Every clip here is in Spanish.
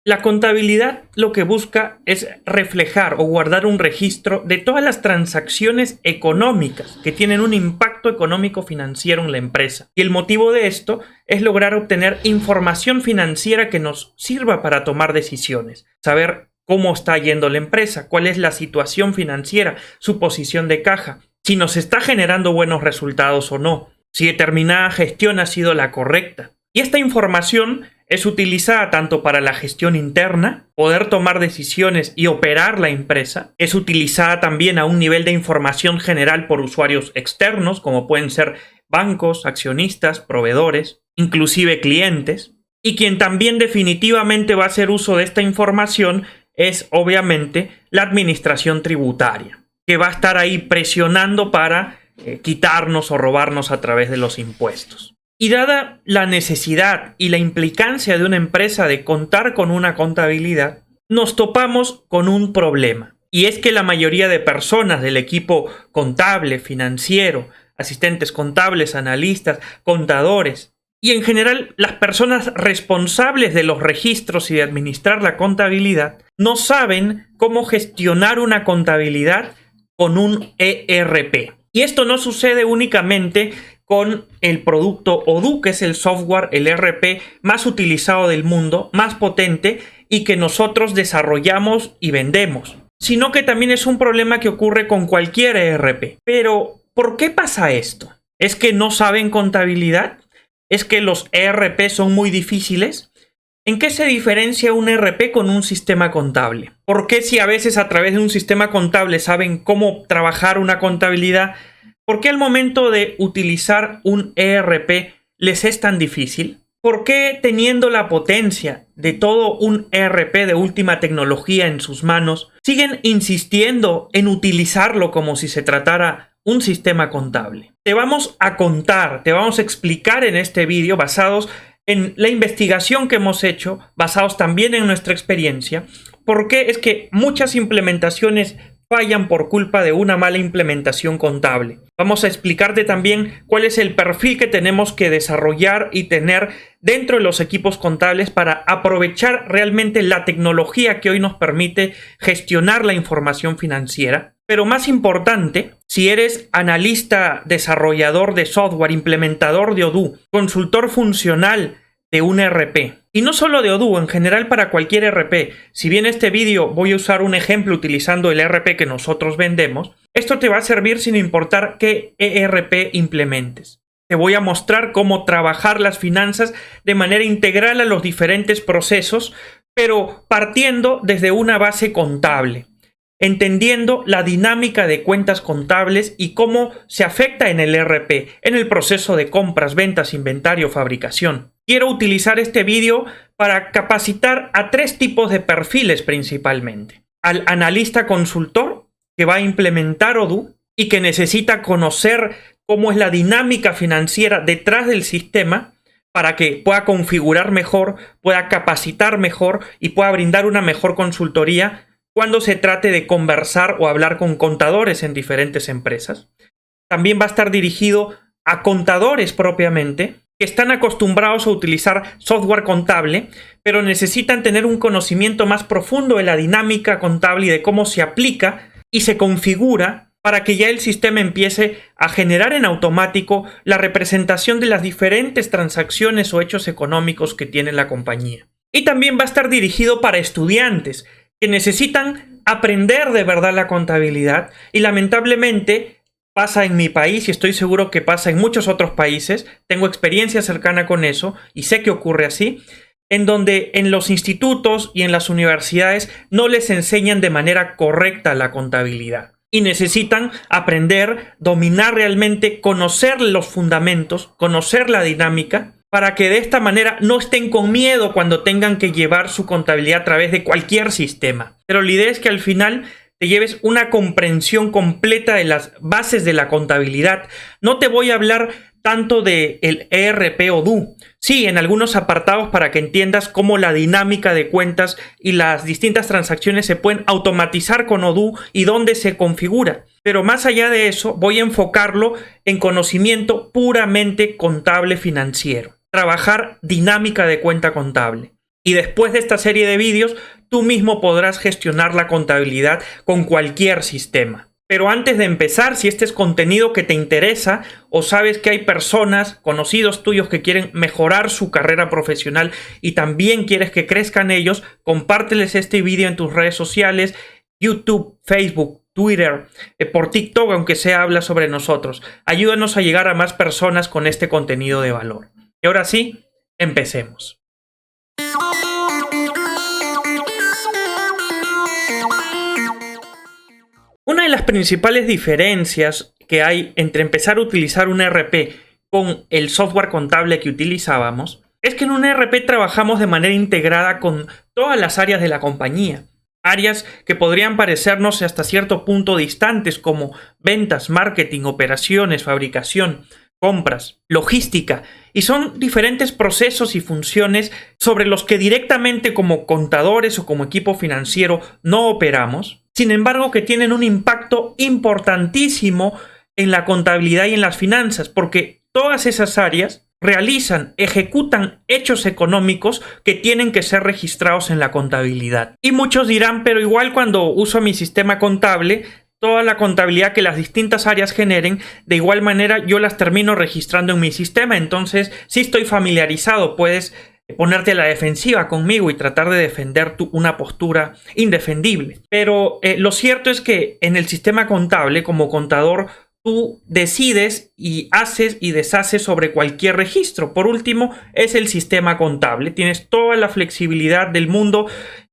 La contabilidad lo que busca es reflejar o guardar un registro de todas las transacciones económicas que tienen un impacto económico financiero en la empresa. Y el motivo de esto es lograr obtener información financiera que nos sirva para tomar decisiones, saber cómo está yendo la empresa, cuál es la situación financiera, su posición de caja, si nos está generando buenos resultados o no, si determinada gestión ha sido la correcta. Y esta información es utilizada tanto para la gestión interna, poder tomar decisiones y operar la empresa. Es utilizada también a un nivel de información general por usuarios externos, como pueden ser bancos, accionistas, proveedores, inclusive clientes. Y quien también definitivamente va a hacer uso de esta información es obviamente la administración tributaria, que va a estar ahí presionando para quitarnos o robarnos a través de los impuestos. Y dada la necesidad y la implicancia de una empresa de contar con una contabilidad, nos topamos con un problema. Y es que la mayoría de personas del equipo contable, financiero, asistentes contables, analistas, contadores, y en general las personas responsables de los registros y de administrar la contabilidad, no saben cómo gestionar una contabilidad con un ERP. Y esto no sucede únicamente con el producto Odoo, que es el software, el ERP más utilizado del mundo, más potente y que nosotros desarrollamos y vendemos, sino que también es un problema que ocurre con cualquier ERP. Pero, ¿por qué pasa esto? ¿Es que no saben contabilidad? ¿Es que los ERP son muy difíciles? ¿En qué se diferencia un ERP con un sistema contable? ¿Por qué si a veces a través de un sistema contable saben cómo trabajar una contabilidad, por qué al momento de utilizar un ERP les es tan difícil? ¿Por qué teniendo la potencia de todo un ERP de última tecnología en sus manos, siguen insistiendo en utilizarlo como si se tratara un sistema contable? Te vamos a contar, te vamos a explicar en este vídeo, basados en la investigación que hemos hecho, basados también en nuestra experiencia, por qué es que muchas implementaciones fallan por culpa de una mala implementación contable. Vamos a explicarte también cuál es el perfil que tenemos que desarrollar y tener dentro de los equipos contables para aprovechar realmente la tecnología que hoy nos permite gestionar la información financiera. Pero más importante, si eres analista, desarrollador de software, implementador de Odoo, consultor funcional de un ERP, y no solo de Odoo, en general para cualquier ERP. Si bien este vídeo voy a usar un ejemplo utilizando el ERP que nosotros vendemos, esto te va a servir sin importar qué ERP implementes. Te voy a mostrar cómo trabajar las finanzas de manera integral a los diferentes procesos, pero partiendo desde una base contable, entendiendo la dinámica de cuentas contables y cómo se afecta en el ERP, en el proceso de compras, ventas, inventario, fabricación. Quiero utilizar este vídeo para capacitar a 3 tipos de perfiles principalmente. Al analista consultor, que va a implementar Odoo y que necesita conocer cómo es la dinámica financiera detrás del sistema para que pueda configurar mejor, pueda capacitar mejor y pueda brindar una mejor consultoría cuando se trate de conversar o hablar con contadores en diferentes empresas. También va a estar dirigido a contadores propiamente, que están acostumbrados a utilizar software contable, pero necesitan tener un conocimiento más profundo de la dinámica contable y de cómo se aplica y se configura para que ya el sistema empiece a generar en automático la representación de las diferentes transacciones o hechos económicos que tiene la compañía. Y también va a estar dirigido para estudiantes que necesitan aprender de verdad la contabilidad y lamentablemente pasa en mi país y estoy seguro que pasa en muchos otros países, tengo experiencia cercana con eso y sé que ocurre así, en donde en los institutos y en las universidades no les enseñan de manera correcta la contabilidad y necesitan aprender, dominar realmente, conocer los fundamentos, conocer la dinámica, para que de esta manera no estén con miedo cuando tengan que llevar su contabilidad a través de cualquier sistema. Pero la idea es que al final te lleves una comprensión completa de las bases de la contabilidad. No te voy a hablar tanto del ERP Odoo. Sí, en algunos apartados para que entiendas cómo la dinámica de cuentas y las distintas transacciones se pueden automatizar con Odoo y dónde se configura. Pero más allá de eso, voy a enfocarlo en conocimiento puramente contable financiero. Trabajar dinámica de cuenta contable. Y después de esta serie de vídeos, tú mismo podrás gestionar la contabilidad con cualquier sistema. Pero antes de empezar, si este es contenido que te interesa o sabes que hay personas, conocidos tuyos que quieren mejorar su carrera profesional y también quieres que crezcan ellos, compárteles este video en tus redes sociales, YouTube, Facebook, Twitter, por TikTok, aunque sea habla sobre nosotros. Ayúdanos a llegar a más personas con este contenido de valor. Y ahora sí, empecemos. Una de las principales diferencias que hay entre empezar a utilizar un ERP con el software contable que utilizábamos es que en un ERP trabajamos de manera integrada con todas las áreas de la compañía. Áreas que podrían parecernos hasta cierto punto distantes como ventas, marketing, operaciones, fabricación, compras, logística, y son diferentes procesos y funciones sobre los que directamente como contadores o como equipo financiero no operamos, sin embargo que tienen un impacto importantísimo en la contabilidad y en las finanzas, porque todas esas áreas ejecutan hechos económicos que tienen que ser registrados en la contabilidad. Y muchos dirán, pero igual cuando uso mi sistema contable, toda la contabilidad que las distintas áreas generen, de igual manera yo las termino registrando en mi sistema. Entonces, si estoy familiarizado, puedes ponerte a la defensiva conmigo y tratar de defender una postura indefendible. Pero lo cierto es que en el sistema contable, como contador, tú decides y haces y deshaces sobre cualquier registro. Por último, es el sistema contable. Tienes toda la flexibilidad del mundo,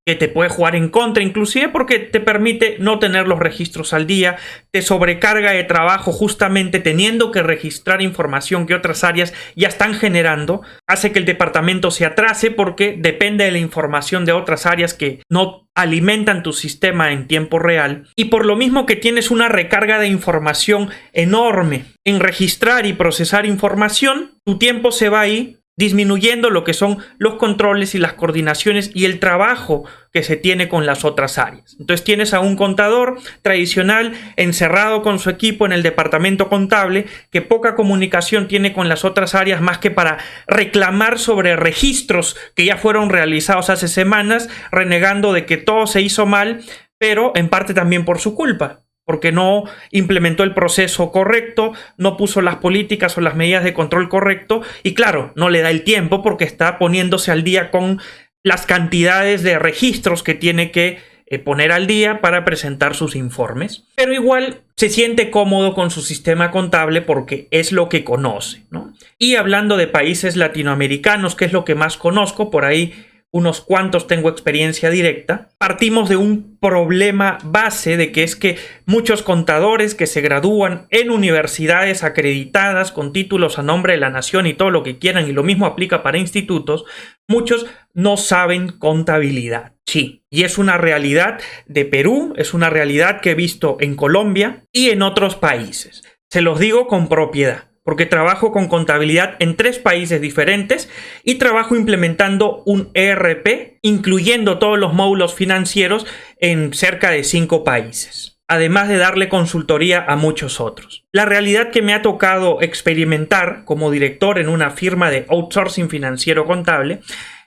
que te puede jugar en contra, inclusive porque te permite no tener los registros al día, te sobrecarga de trabajo justamente teniendo que registrar información que otras áreas ya están generando, hace que el departamento se atrase porque depende de la información de otras áreas que no alimentan tu sistema en tiempo real, y por lo mismo que tienes una recarga de información enorme en registrar y procesar información, tu tiempo se va ahí disminuyendo lo que son los controles y las coordinaciones y el trabajo que se tiene con las otras áreas. Entonces tienes a un contador tradicional encerrado con su equipo en el departamento contable que poca comunicación tiene con las otras áreas más que para reclamar sobre registros que ya fueron realizados hace semanas, renegando de que todo se hizo mal, pero en parte también por su culpa, porque no implementó el proceso correcto, no puso las políticas o las medidas de control correcto y claro, no le da el tiempo porque está poniéndose al día con las cantidades de registros que tiene que poner al día para presentar sus informes. Pero igual se siente cómodo con su sistema contable porque es lo que conoce, ¿no? Y hablando de países latinoamericanos, que es lo que más conozco, por ahí unos cuantos tengo experiencia directa, partimos de un problema base de que es que muchos contadores que se gradúan en universidades acreditadas con títulos a nombre de la nación y todo lo que quieran, y lo mismo aplica para institutos, muchos no saben contabilidad. Sí, y es una realidad de Perú, es una realidad que he visto en Colombia y en otros países. Se los digo con propiedad, porque trabajo con contabilidad en 3 países diferentes y trabajo implementando un ERP, incluyendo todos los módulos financieros en cerca de 5 países, además de darle consultoría a muchos otros. La realidad que me ha tocado experimentar como director en una firma de outsourcing financiero contable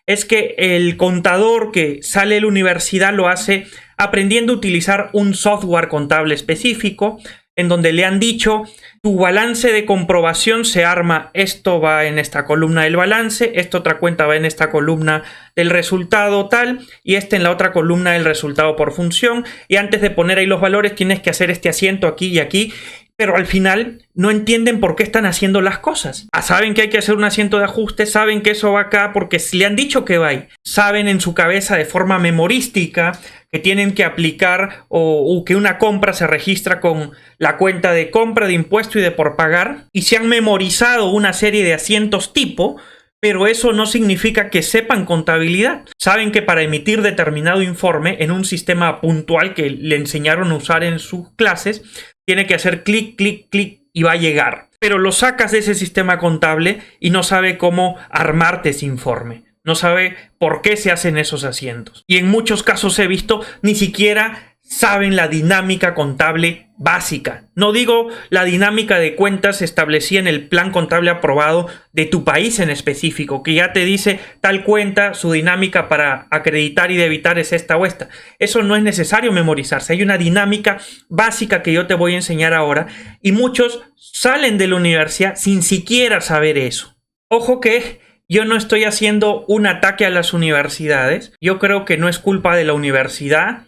es que el contador que sale de la universidad lo hace aprendiendo a utilizar un software contable específico, en donde le han dicho, tu balance de comprobación se arma, esto va en esta columna del balance, esta otra cuenta va en esta columna del resultado tal, y en la otra columna del resultado por función, y antes de poner ahí los valores tienes que hacer este asiento aquí y aquí, pero al final no entienden por qué están haciendo las cosas. Saben que hay que hacer un asiento de ajuste, saben que eso va acá porque le han dicho que va ahí. Saben en su cabeza de forma memorística que tienen que aplicar o que una compra se registra con la cuenta de compra, de impuesto y de por pagar. Y se han memorizado una serie de asientos tipo, pero eso no significa que sepan contabilidad. Saben que para emitir determinado informe en un sistema puntual que le enseñaron a usar en sus clases, tiene que hacer clic, clic, clic y va a llegar. Pero lo sacas de ese sistema contable y no sabe cómo armarte ese informe. No sabe por qué se hacen esos asientos. Y en muchos casos he visto ni siquiera saben la dinámica contable básica. No digo la dinámica de cuentas establecida en el plan contable aprobado de tu país en específico, que ya te dice tal cuenta, su dinámica para acreditar y debitar es esta o esta. Eso no es necesario memorizarse. Hay una dinámica básica que yo te voy a enseñar ahora y muchos salen de la universidad sin siquiera saber eso. Ojo que yo no estoy haciendo un ataque a las universidades. Yo creo que no es culpa de la universidad,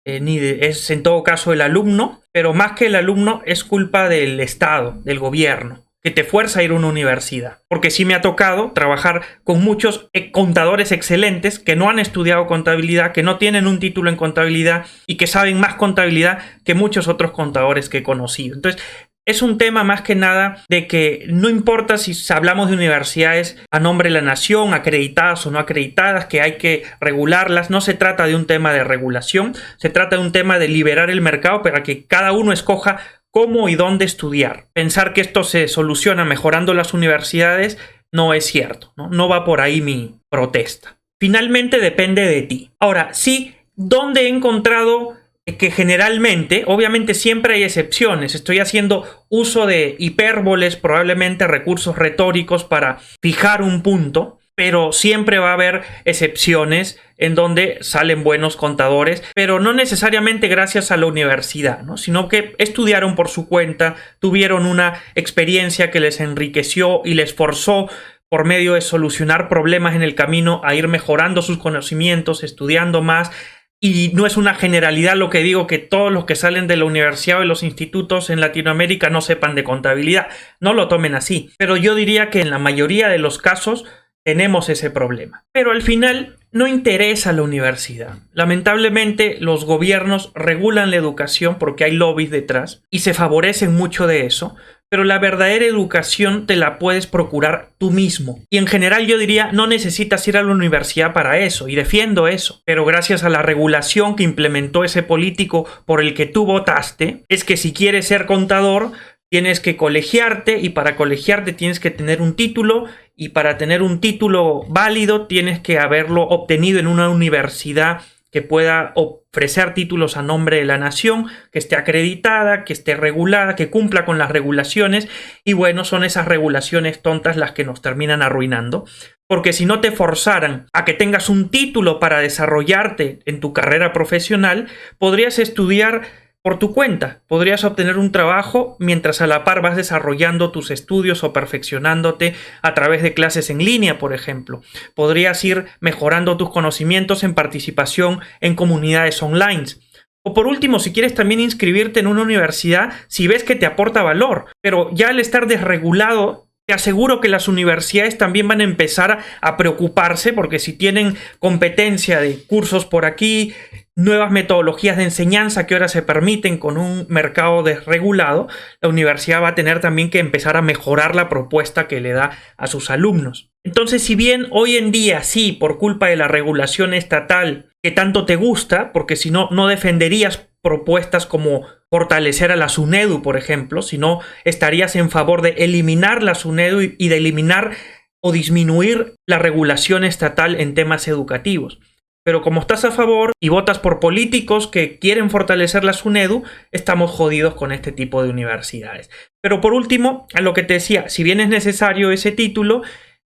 es en todo caso el alumno, pero más que el alumno es culpa del Estado, del gobierno, que te fuerza a ir a una universidad. Porque sí me ha tocado trabajar con muchos contadores excelentes que no han estudiado contabilidad, que no tienen un título en contabilidad y que saben más contabilidad que muchos otros contadores que he conocido. Entonces, es un tema más que nada de que no importa si hablamos de universidades a nombre de la nación, acreditadas o no acreditadas, que hay que regularlas. No se trata de un tema de regulación, se trata de un tema de liberar el mercado para que cada uno escoja cómo y dónde estudiar. Pensar que esto se soluciona mejorando las universidades no es cierto, ¿no? No va por ahí mi protesta. Finalmente depende de ti. Ahora, sí, ¿dónde he encontrado que generalmente, obviamente siempre hay excepciones? Estoy haciendo uso de hipérboles, probablemente recursos retóricos para fijar un punto, pero siempre va a haber excepciones en donde salen buenos contadores, pero no necesariamente gracias a la universidad, ¿no? Sino que estudiaron por su cuenta, tuvieron una experiencia que les enriqueció y les forzó por medio de solucionar problemas en el camino a ir mejorando sus conocimientos, estudiando más. Y no es una generalidad lo que digo que todos los que salen de la universidad o de los institutos en Latinoamérica no sepan de contabilidad. No lo tomen así. Pero yo diría que en la mayoría de los casos tenemos ese problema. Pero al final no interesa la universidad. Lamentablemente los gobiernos regulan la educación porque hay lobbies detrás y se favorecen mucho de eso. Pero la verdadera educación te la puedes procurar tú mismo. Y en general yo diría, no necesitas ir a la universidad para eso, y defiendo eso. Pero gracias a la regulación que implementó ese político por el que tú votaste, es que si quieres ser contador, tienes que colegiarte, y para colegiarte tienes que tener un título, y para tener un título válido tienes que haberlo obtenido en una universidad que pueda ofrecer títulos a nombre de la nación, que esté acreditada, que esté regulada, que cumpla con las regulaciones. Y bueno, son esas regulaciones tontas las que nos terminan arruinando. Porque si no te forzaran a que tengas un título para desarrollarte en tu carrera profesional, podrías estudiar por tu cuenta. Podrías obtener un trabajo mientras a la par vas desarrollando tus estudios o perfeccionándote a través de clases en línea, por ejemplo. Podrías ir mejorando tus conocimientos en participación en comunidades online. O por último, si quieres también inscribirte en una universidad si ves que te aporta valor. Pero ya al estar desregulado, te aseguro que las universidades también van a empezar a preocuparse, porque si tienen competencia de cursos por aquí, nuevas metodologías de enseñanza que ahora se permiten con un mercado desregulado, la universidad va a tener también que empezar a mejorar la propuesta que le da a sus alumnos. Entonces, si bien hoy en día sí, por culpa de la regulación estatal que tanto te gusta, porque si no, no defenderías propuestas como fortalecer a la SUNEDU, por ejemplo, sino estarías en favor de eliminar la SUNEDU y de eliminar o disminuir la regulación estatal en temas educativos. Pero como estás a favor y votas por políticos que quieren fortalecer la SUNEDU, estamos jodidos con este tipo de universidades. Pero por último, a lo que te decía, si bien es necesario ese título,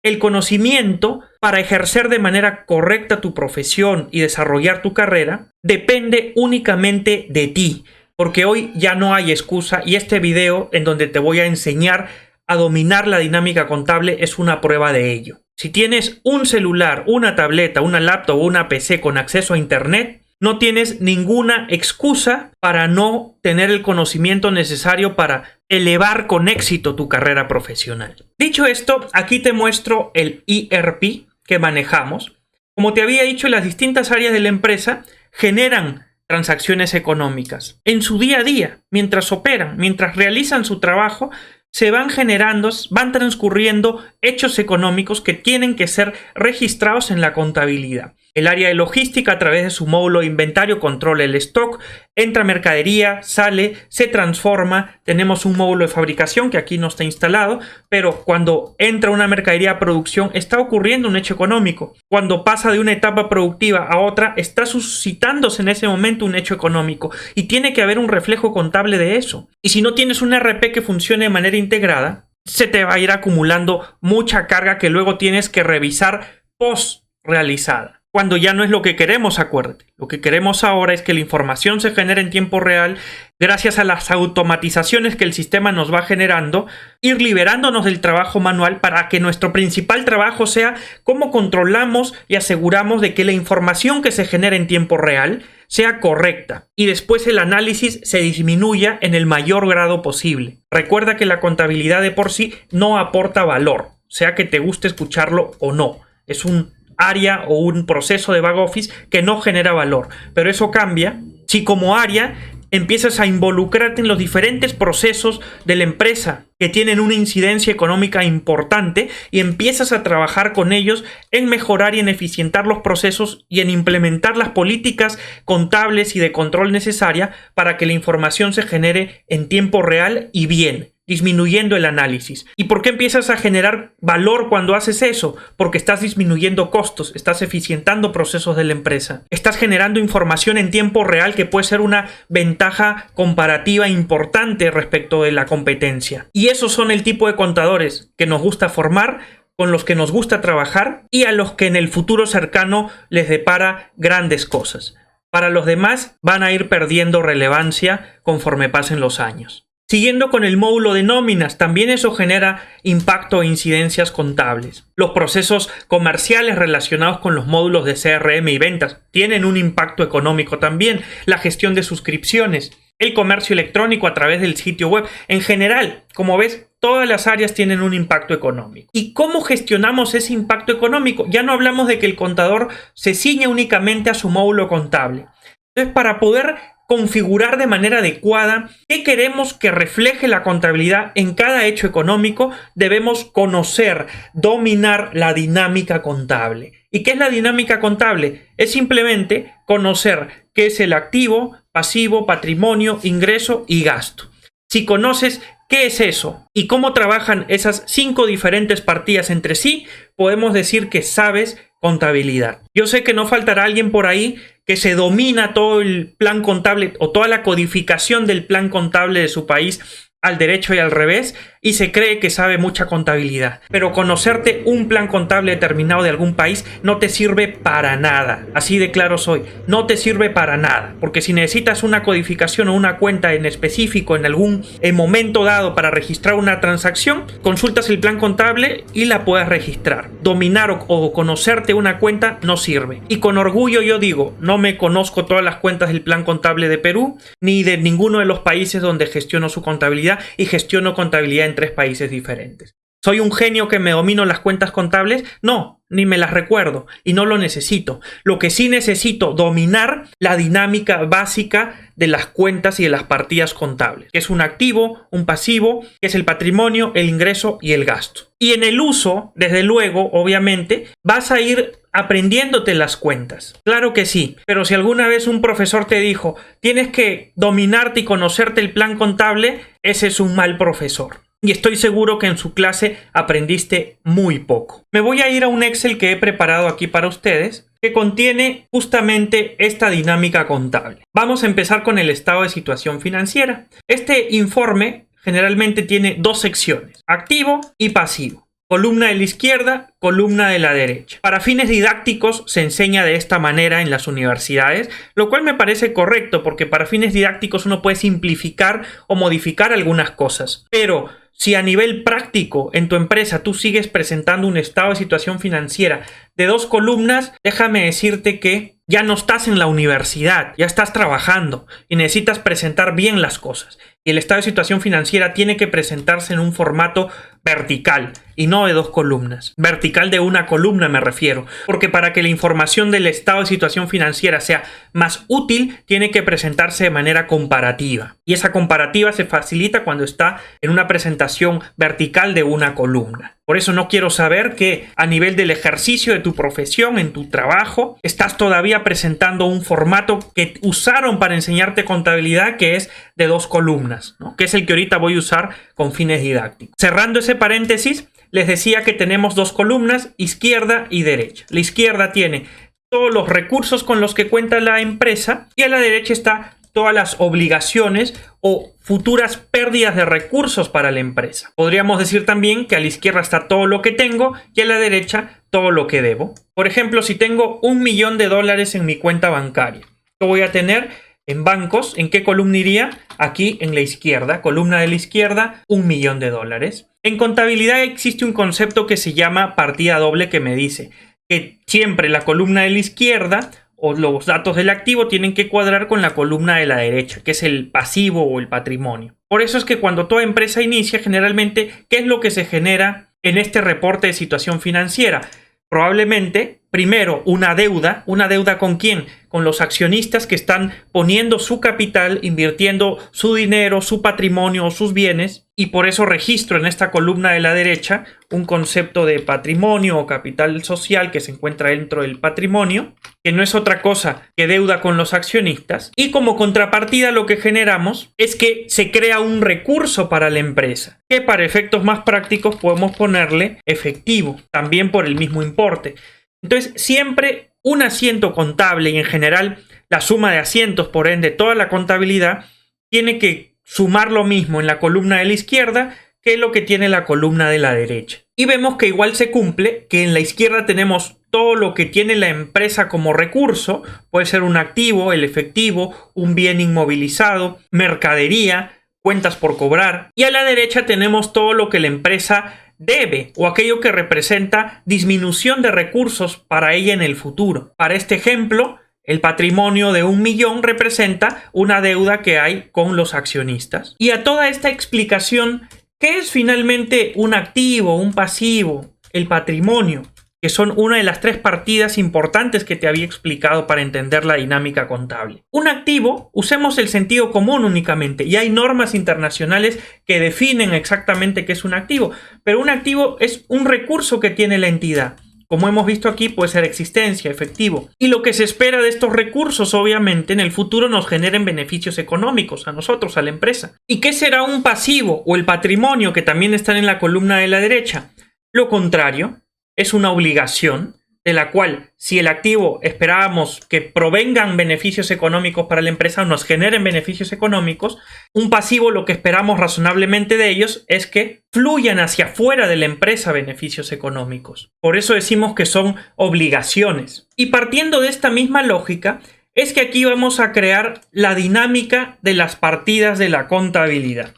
el conocimiento para ejercer de manera correcta tu profesión y desarrollar tu carrera depende únicamente de ti, porque hoy ya no hay excusa, y este video en donde te voy a enseñar a dominar la dinámica contable es una prueba de ello. Si tienes un celular, una tableta, una laptop o una PC con acceso a internet, no tienes ninguna excusa para no tener el conocimiento necesario para elevar con éxito tu carrera profesional. Dicho esto, aquí te muestro el ERP que manejamos. Como te había dicho, las distintas áreas de la empresa generan transacciones económicas en su día a día, mientras operan, mientras realizan su trabajo. Se van generando, van transcurriendo hechos económicos que tienen que ser registrados en la contabilidad. El área de logística, a través de su módulo de inventario, controla el stock, entra mercadería, sale, se transforma. Tenemos un módulo de fabricación que aquí no está instalado, pero cuando entra una mercadería a producción está ocurriendo un hecho económico. Cuando pasa de una etapa productiva a otra, está suscitándose en ese momento un hecho económico y tiene que haber un reflejo contable de eso. Y si no tienes un RP que funcione de manera integrada, se te va a ir acumulando mucha carga que luego tienes que revisar post realizada. Cuando ya no es lo que queremos, acuérdate. Lo que queremos ahora es que la información se genere en tiempo real gracias a las automatizaciones que el sistema nos va generando, ir liberándonos del trabajo manual para que nuestro principal trabajo sea cómo controlamos y aseguramos de que la información que se genera en tiempo real sea correcta y después el análisis se disminuya en el mayor grado posible. Recuerda que la contabilidad de por sí no aporta valor, sea que te guste escucharlo o no. Es un área o un proceso de back office que no genera valor, pero eso cambia si como área empiezas a involucrarte en los diferentes procesos de la empresa que tienen una incidencia económica importante y empiezas a trabajar con ellos en mejorar y en eficientar los procesos y en implementar las políticas contables y de control necesaria para que la información se genere en tiempo real y bien, disminuyendo el análisis. ¿Y por qué empiezas a generar valor cuando haces eso? Porque estás disminuyendo costos, estás eficientando procesos de la empresa, estás generando información en tiempo real que puede ser una ventaja comparativa importante respecto de la competencia. Y esos son el tipo de contadores que nos gusta formar, con los que nos gusta trabajar y a los que en el futuro cercano les depara grandes cosas. Para los demás van a ir perdiendo relevancia conforme pasen los años. Siguiendo con el módulo de nóminas, también eso genera impacto e incidencias contables. Los procesos comerciales relacionados con los módulos de CRM y ventas tienen un impacto económico también. La gestión de suscripciones, el comercio electrónico a través del sitio web. En general, como ves, todas las áreas tienen un impacto económico. ¿Y cómo gestionamos ese impacto económico? Ya no hablamos de que el contador se ciñe únicamente a su módulo contable. Entonces, para poder configurar de manera adecuada qué queremos que refleje la contabilidad en cada hecho económico, debemos conocer, dominar la dinámica contable. ¿Y qué es la dinámica contable? Es simplemente conocer qué es el activo, pasivo, patrimonio, ingreso y gasto. Si conoces qué es eso y cómo trabajan esas 5 diferentes partidas entre sí, podemos decir que sabes contabilidad. Yo sé que no faltará alguien por ahí que se domina todo el plan contable o toda la codificación del plan contable de su país al derecho y al revés y se cree que sabe mucha contabilidad. Pero conocerte un plan contable determinado de algún país no te sirve para nada. Así de claro soy. No te sirve para nada. Porque si necesitas una codificación o una cuenta en específico en algún momento dado para registrar una transacción, consultas el plan contable y la puedes registrar. Dominar o conocerte una cuenta no sirve. Y con orgullo yo digo, no me conozco todas las cuentas del plan contable de Perú ni de ninguno de los países donde gestiono su contabilidad y gestiono contabilidad en 3 países diferentes. ¿Soy un genio que me domino las cuentas contables? No, ni me las recuerdo y no lo necesito. Lo que sí necesito dominar la dinámica básica de las cuentas y de las partidas contables, que es un activo, un pasivo, que es el patrimonio, el ingreso y el gasto. Y en el uso, desde luego, obviamente, vas a ir aprendiéndote las cuentas. Claro que sí, pero si alguna vez un profesor te dijo, tienes que dominarte y conocerte el plan contable, ese es un mal profesor. Y estoy seguro que en su clase aprendiste muy poco. Me voy a ir a un Excel que he preparado aquí para ustedes, que contiene justamente esta dinámica contable. Vamos a empezar con el estado de situación financiera. Este informe generalmente tiene 2 secciones, activo y pasivo. Columna de la izquierda, columna de la derecha. Para fines didácticos se enseña de esta manera en las universidades, lo cual me parece correcto porque para fines didácticos uno puede simplificar o modificar algunas cosas. Pero si a nivel práctico en tu empresa tú sigues presentando un estado de situación financiera de 2 columnas, déjame decirte que ya no estás en la universidad, ya estás trabajando y necesitas presentar bien las cosas. Y el estado de situación financiera tiene que presentarse en un formato vertical y no de 2 columnas. Vertical de 1 columna me refiero, porque para que la información del estado de situación financiera sea más útil, tiene que presentarse de manera comparativa. Y esa comparativa se facilita cuando está en una presentación vertical de 1 columna. Por eso no quiero saber que a nivel del ejercicio de tu profesión, en tu trabajo, estás todavía presentando un formato que usaron para enseñarte contabilidad, que es de 2 columnas, ¿no? Que es el que ahorita voy a usar con fines didácticos. Cerrando ese paréntesis, les decía que tenemos 2 columnas, izquierda y derecha. La izquierda tiene todos los recursos con los que cuenta la empresa y a la derecha está todas las obligaciones o futuras pérdidas de recursos para la empresa. Podríamos decir también que a la izquierda está todo lo que tengo y a la derecha todo lo que debo. Por ejemplo, si tengo $1.000.000 en mi cuenta bancaria, ¿qué voy a tener en bancos? ¿En qué columna iría? Aquí en la izquierda, columna de la izquierda, $1.000.000. En contabilidad existe un concepto que se llama partida doble, que me dice que siempre la columna de la izquierda o los datos del activo tienen que cuadrar con la columna de la derecha, que es el pasivo o el patrimonio. Por eso es que cuando toda empresa inicia, generalmente, ¿qué es lo que se genera en este reporte de situación financiera? Probablemente, primero, una deuda. ¿Una deuda con quién? Con los accionistas que están poniendo su capital, invirtiendo su dinero, su patrimonio o sus bienes, y por eso registro en esta columna de la derecha un concepto de patrimonio o capital social que se encuentra dentro del patrimonio, que no es otra cosa que deuda con los accionistas, y como contrapartida lo que generamos es que se crea un recurso para la empresa, que para efectos más prácticos podemos ponerle efectivo, también por el mismo importe. Entonces, siempre un asiento contable y en general la suma de asientos, por ende toda la contabilidad, tiene que sumar lo mismo en la columna de la izquierda que lo que tiene la columna de la derecha. Y vemos que igual se cumple, que en la izquierda tenemos todo lo que tiene la empresa como recurso, puede ser un activo, el efectivo, un bien inmovilizado, mercadería, cuentas por cobrar, y a la derecha tenemos todo lo que la empresa debe o aquello que representa disminución de recursos para ella en el futuro. Para este ejemplo, el patrimonio de 1.000.000 representa una deuda que hay con los accionistas. Y a toda esta explicación, ¿qué es finalmente un activo, un pasivo, el patrimonio? Que son una de las 3 partidas importantes que te había explicado para entender la dinámica contable. Un activo, usemos el sentido común únicamente, y hay normas internacionales que definen exactamente qué es un activo, pero un activo es un recurso que tiene la entidad. Como hemos visto aquí, puede ser existencia, efectivo. Y lo que se espera de estos recursos, obviamente, en el futuro nos generen beneficios económicos a nosotros, a la empresa. ¿Y qué será un pasivo o el patrimonio, que también están en la columna de la derecha? Lo contrario, es una obligación de la cual, si el activo esperábamos que provengan beneficios económicos para la empresa o nos generen beneficios económicos, un pasivo, lo que esperamos razonablemente de ellos es que fluyan hacia afuera de la empresa beneficios económicos. Por eso decimos que son obligaciones. Y partiendo de esta misma lógica, es que aquí vamos a crear la dinámica de las partidas de la contabilidad.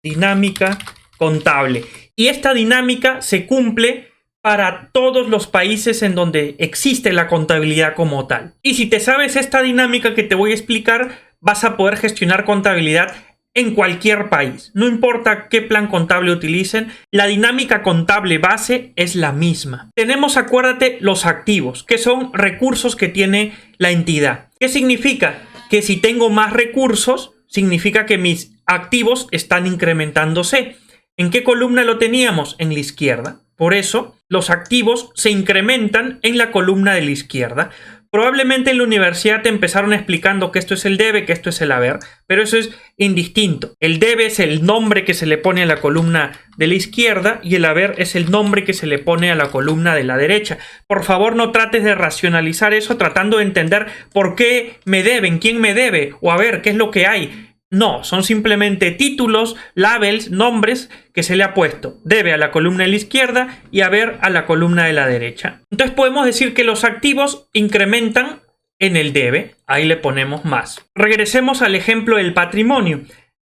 Dinámica contable. Y esta dinámica se cumple para todos los países en donde existe la contabilidad como tal. Y si te sabes esta dinámica que te voy a explicar, vas a poder gestionar contabilidad en cualquier país. No importa qué plan contable utilicen, la dinámica contable base es la misma. Tenemos, acuérdate, los activos, que son recursos que tiene la entidad. ¿Qué significa? Que si tengo más recursos, significa que mis activos están incrementándose. ¿En qué columna lo teníamos? En la izquierda. Por eso, los activos se incrementan en la columna de la izquierda. Probablemente en la universidad te empezaron explicando que esto es el debe, que esto es el haber, pero eso es indistinto. El debe es el nombre que se le pone a la columna de la izquierda y el haber es el nombre que se le pone a la columna de la derecha. Por favor, no trates de racionalizar eso tratando de entender por qué me deben, quién me debe o a ver qué es lo que hay. No, son simplemente títulos, labels, nombres que se le ha puesto. Debe a la columna de la izquierda y haber a la columna de la derecha. Entonces podemos decir que los activos incrementan en el debe. Ahí le ponemos más. Regresemos al ejemplo del patrimonio.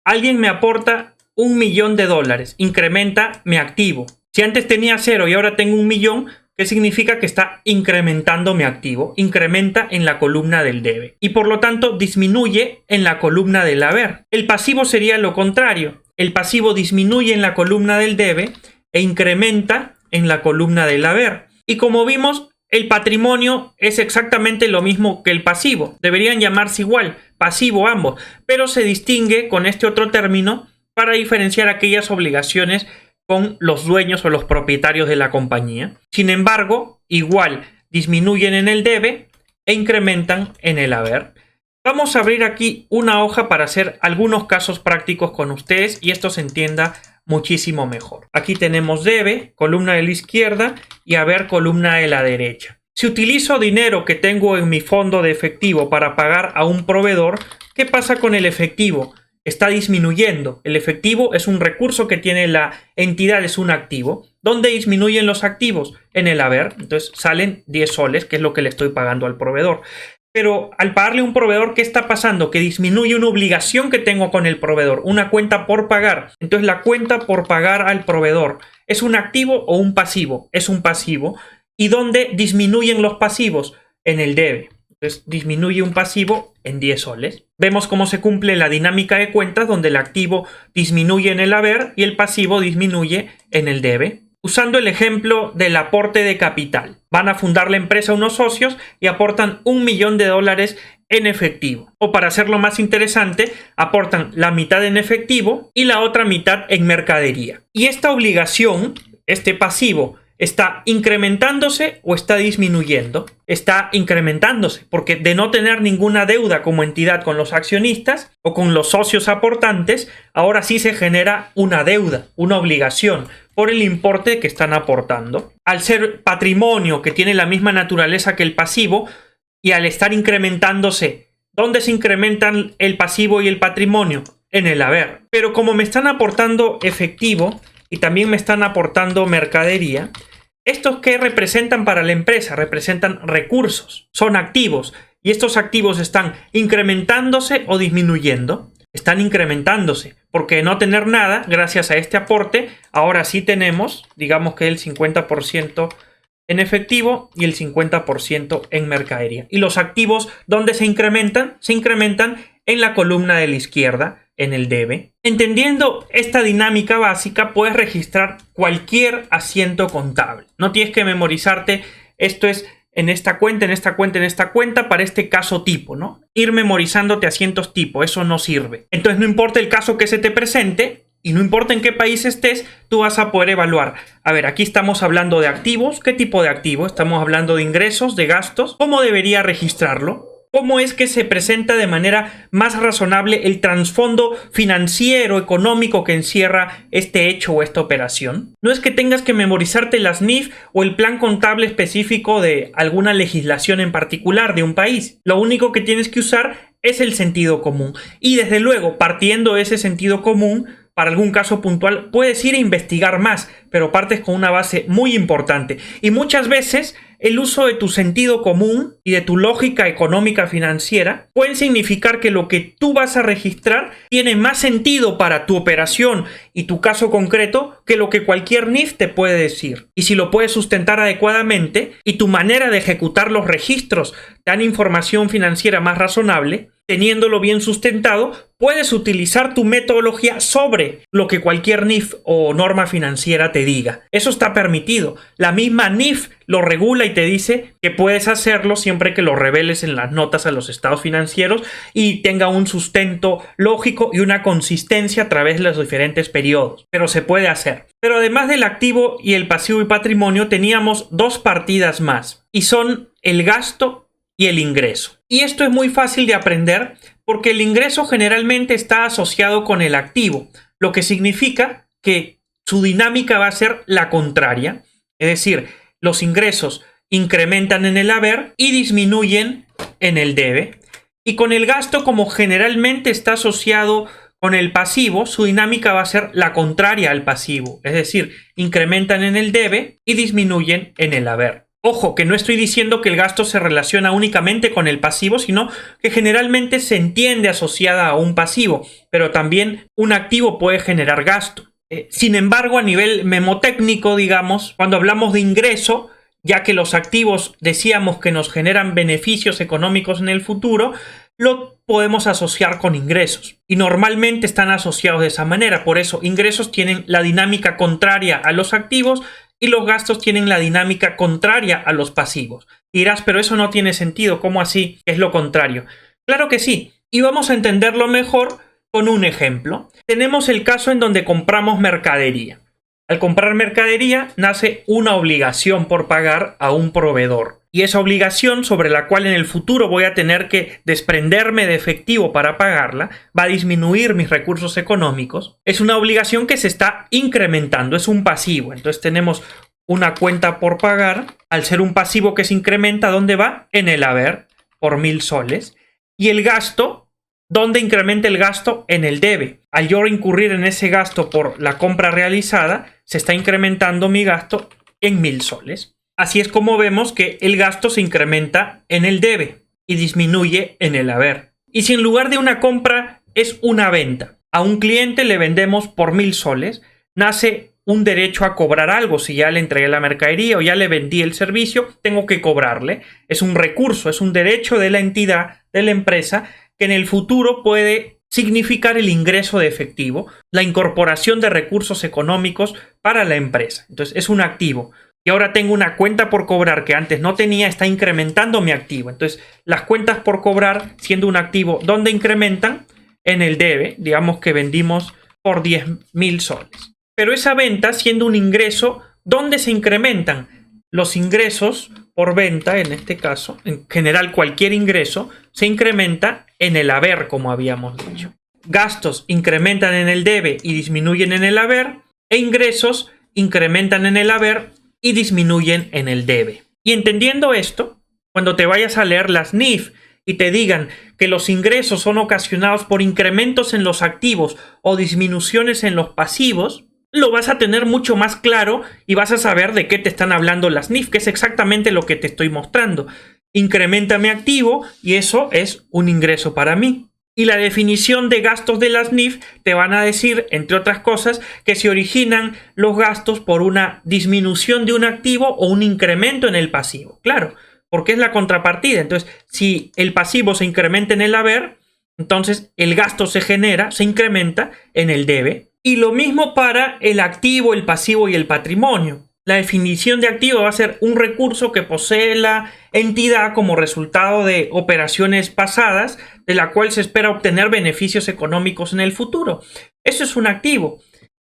Alguien me aporta $1.000.000. Incrementa mi activo. Si antes tenía 0 y ahora tengo 1.000.000, ¿qué significa? Que está incrementando mi activo. Incrementa en la columna del debe. Y por lo tanto disminuye en la columna del haber. El pasivo sería lo contrario. El pasivo disminuye en la columna del debe e incrementa en la columna del haber. Y como vimos, el patrimonio es exactamente lo mismo que el pasivo. Deberían llamarse igual, pasivo ambos. Pero se distingue con este otro término para diferenciar aquellas obligaciones con los dueños o los propietarios de la compañía. Sin embargo, igual disminuyen en el debe e incrementan en el haber. Vamos a abrir aquí una hoja para hacer algunos casos prácticos con ustedes y esto se entienda muchísimo mejor. Aquí tenemos debe, columna de la izquierda, y haber, columna de la derecha. Si utilizo dinero que tengo en mi fondo de efectivo para pagar a un proveedor, ¿qué pasa con el efectivo? Está disminuyendo. El efectivo es un recurso que tiene la entidad, es un activo. ¿Dónde disminuyen los activos? En el haber. Entonces salen 10 soles, que es lo que le estoy pagando al proveedor. Pero al pagarle a un proveedor, ¿qué está pasando? Que disminuye una obligación que tengo con el proveedor, una cuenta por pagar. Entonces la cuenta por pagar al proveedor, ¿es un activo o un pasivo? Es un pasivo. ¿Y dónde disminuyen los pasivos? En el debe. Entonces disminuye un pasivo en 10 soles. Vemos cómo se cumple la dinámica de cuentas donde el activo disminuye en el haber y el pasivo disminuye en el debe. Usando el ejemplo del aporte de capital. Van a fundar la empresa unos socios y aportan $1.000.000 en efectivo. O para hacerlo más interesante, aportan la mitad en efectivo y la otra mitad en mercadería. Y esta obligación, este pasivo, ¿está incrementándose o está disminuyendo? Está incrementándose, porque de no tener ninguna deuda como entidad con los accionistas o con los socios aportantes, ahora sí se genera una deuda, una obligación, por el importe que están aportando. Al ser patrimonio que tiene la misma naturaleza que el pasivo y al estar incrementándose, ¿dónde se incrementan el pasivo y el patrimonio? En el haber. Pero como me están aportando efectivo y también me están aportando mercadería, ¿estos qué representan para la empresa? Representan recursos, son activos. ¿Y estos activos están incrementándose o disminuyendo? Están incrementándose, porque de no tener nada, gracias a este aporte, ahora sí tenemos, digamos que el 50% en efectivo y el 50% en mercadería. Y los activos, ¿dónde se incrementan? Se incrementan en la columna de la izquierda, en el debe. Entendiendo esta dinámica básica, puedes registrar cualquier asiento contable. No tienes que memorizarte, esto es en esta cuenta, en esta cuenta, en esta cuenta, para este caso tipo, ¿no? Ir memorizándote asientos tipo, eso no sirve. Entonces no importa el caso que se te presente y no importa en qué país estés, tú vas a poder evaluar. A ver, aquí estamos hablando de activos. ¿Qué tipo de activo? Estamos hablando de ingresos, de gastos. ¿Cómo debería registrarlo? ¿Cómo es que se presenta de manera más razonable el trasfondo financiero, económico que encierra este hecho o esta operación? No es que tengas que memorizarte las NIF o el plan contable específico de alguna legislación en particular de un país. Lo único que tienes que usar es el sentido común. Y desde luego, partiendo de ese sentido común, para algún caso puntual, puedes ir a investigar más, pero partes con una base muy importante. Y muchas veces el uso de tu sentido común y de tu lógica económica financiera pueden significar que lo que tú vas a registrar tiene más sentido para tu operación y tu caso concreto que lo que cualquier NIF te puede decir. Y si lo puedes sustentar adecuadamente y tu manera de ejecutar los registros te dan información financiera más razonable, teniéndolo bien sustentado, puedes utilizar tu metodología sobre lo que cualquier NIF o norma financiera te diga. Eso está permitido. La misma NIF lo regula y te dice que puedes hacerlo siempre que lo reveles en las notas a los estados financieros y tenga un sustento lógico y una consistencia a través de los diferentes periodos. Pero se puede hacer. Pero además del activo y el pasivo y patrimonio, teníamos dos partidas más y son el gasto y el ingreso. Y esto es muy fácil de aprender porque el ingreso generalmente está asociado con el activo, lo que significa que su dinámica va a ser la contraria. Es decir, los ingresos incrementan en el haber y disminuyen en el debe. Y con el gasto, como generalmente está asociado con el pasivo, su dinámica va a ser la contraria al pasivo. Es decir, incrementan en el debe y disminuyen en el haber. Ojo, que no estoy diciendo que el gasto se relaciona únicamente con el pasivo, sino que generalmente se entiende asociada a un pasivo, pero también un activo puede generar gasto. Sin embargo, a nivel memotécnico, digamos, cuando hablamos de ingreso, ya que los activos decíamos que nos generan beneficios económicos en el futuro, lo podemos asociar con ingresos. Y normalmente están asociados de esa manera. Por eso, ingresos tienen la dinámica contraria a los activos y los gastos tienen la dinámica contraria a los pasivos. Y dirás, pero eso no tiene sentido, ¿cómo así? Es lo contrario. Claro que sí, y vamos a entenderlo mejor con un ejemplo. Tenemos el caso en donde compramos mercadería. Al comprar mercadería nace una obligación por pagar a un proveedor. Y esa obligación, sobre la cual en el futuro voy a tener que desprenderme de efectivo para pagarla, va a disminuir mis recursos económicos. Es una obligación que se está incrementando, es un pasivo. Entonces tenemos una cuenta por pagar. Al ser un pasivo que se incrementa, ¿dónde va? En el haber, por 1000 soles. Y el gasto, ¿dónde incrementa el gasto? En el debe. Al yo incurrir en ese gasto por la compra realizada, se está incrementando mi gasto en 1000 soles. Así es como vemos que el gasto se incrementa en el debe y disminuye en el haber. Y si en lugar de una compra es una venta, a un cliente le vendemos por 1000 soles, nace un derecho a cobrar algo. Si ya le entregué la mercadería o ya le vendí el servicio, tengo que cobrarle. Es un recurso, es un derecho de la entidad, de la empresa, que en el futuro puede significar el ingreso de efectivo, la incorporación de recursos económicos para la empresa. Entonces es un activo. Y ahora tengo una cuenta por cobrar que antes no tenía, está incrementando mi activo. Entonces las cuentas por cobrar, siendo un activo, ¿dónde incrementan? En el debe. Digamos que vendimos por 10.000 soles. Pero esa venta, siendo un ingreso, ¿dónde se incrementan? Los ingresos por venta, en este caso, en general cualquier ingreso, se incrementa en el haber, como habíamos dicho. Gastos incrementan en el debe y disminuyen en el haber, e ingresos incrementan en el haber y disminuyen en el debe. Y entendiendo esto, cuando te vayas a leer las NIF y te digan que los ingresos son ocasionados por incrementos en los activos o disminuciones en los pasivos, lo vas a tener mucho más claro y vas a saber de qué te están hablando las NIF, que es exactamente lo que te estoy mostrando. Incrementa mi activo y eso es un ingreso para mí. Y la definición de gastos de las NIF te van a decir, entre otras cosas, que se originan los gastos por una disminución de un activo o un incremento en el pasivo. Claro, porque es la contrapartida. Entonces, si el pasivo se incrementa en el haber, entonces el gasto se genera, se incrementa en el debe. Y lo mismo para el activo, el pasivo y el patrimonio. La definición de activo va a ser un recurso que posee la entidad como resultado de operaciones pasadas, de la cual se espera obtener beneficios económicos en el futuro. Eso es un activo.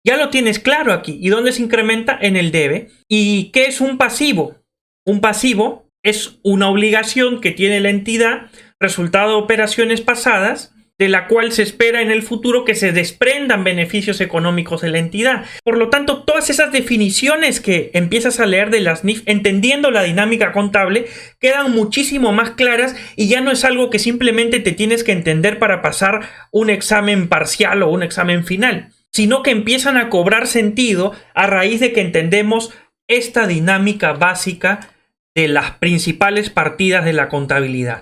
Ya lo tienes claro aquí. ¿Y dónde se incrementa? En el debe. ¿Y qué es un pasivo? Un pasivo es una obligación que tiene la entidad, resultado de operaciones pasadas, de la cual se espera en el futuro que se desprendan beneficios económicos de la entidad. Por lo tanto, todas esas definiciones que empiezas a leer de las NIF, entendiendo la dinámica contable, quedan muchísimo más claras y ya no es algo que simplemente te tienes que entender para pasar un examen parcial o un examen final, sino que empiezan a cobrar sentido a raíz de que entendemos esta dinámica básica de las principales partidas de la contabilidad.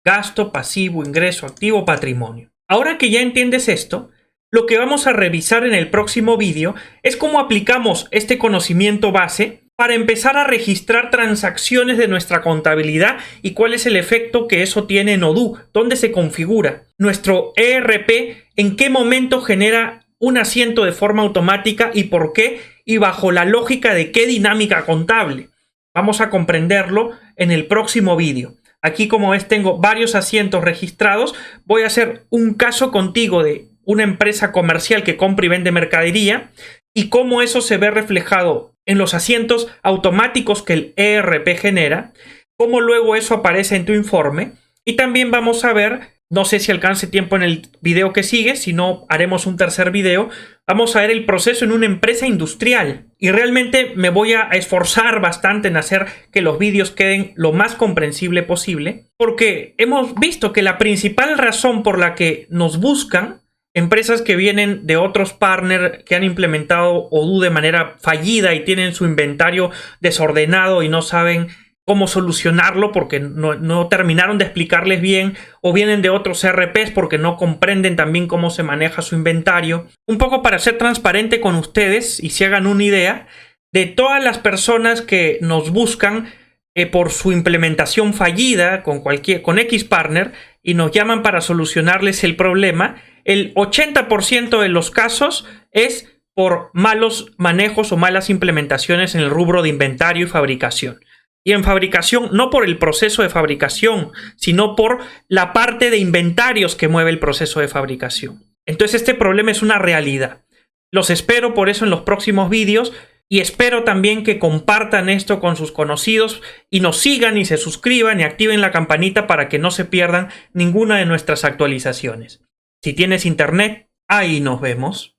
Gasto, pasivo, ingreso, activo, patrimonio. Ahora que ya entiendes esto, lo que vamos a revisar en el próximo vídeo es cómo aplicamos este conocimiento base para empezar a registrar transacciones de nuestra contabilidad y cuál es el efecto que eso tiene en Odoo, dónde se configura nuestro ERP, en qué momento genera un asiento de forma automática y por qué, y bajo la lógica de qué dinámica contable. Vamos a comprenderlo en el próximo vídeo. Aquí, como ves, tengo varios asientos registrados. Voy a hacer un caso contigo de una empresa comercial que compra y vende mercadería y cómo eso se ve reflejado en los asientos automáticos que el ERP genera, cómo luego eso aparece en tu informe. Y también vamos a ver, no sé si alcance tiempo en el video que sigue, si no haremos un tercer video, vamos a ver el proceso en una empresa industrial. Y realmente me voy a esforzar bastante en hacer que los vídeos queden lo más comprensible posible, porque hemos visto que la principal razón por la que nos buscan empresas que vienen de otros partners que han implementado Odoo de manera fallida y tienen su inventario desordenado y no saben cómo solucionarlo porque no terminaron de explicarles bien, o vienen de otros ERPs porque no comprenden también cómo se maneja su inventario. Un poco para ser transparente con ustedes y se hagan una idea de todas las personas que nos buscan por su implementación fallida con X partner y nos llaman para solucionarles el problema, el 80% de los casos es por malos manejos o malas implementaciones en el rubro de inventario y fabricación. Y en fabricación, no por el proceso de fabricación, sino por la parte de inventarios que mueve el proceso de fabricación. Entonces este problema es una realidad. Los espero por eso en los próximos vídeos y espero también que compartan esto con sus conocidos y nos sigan y se suscriban y activen la campanita para que no se pierdan ninguna de nuestras actualizaciones. Si tienes internet, ahí nos vemos.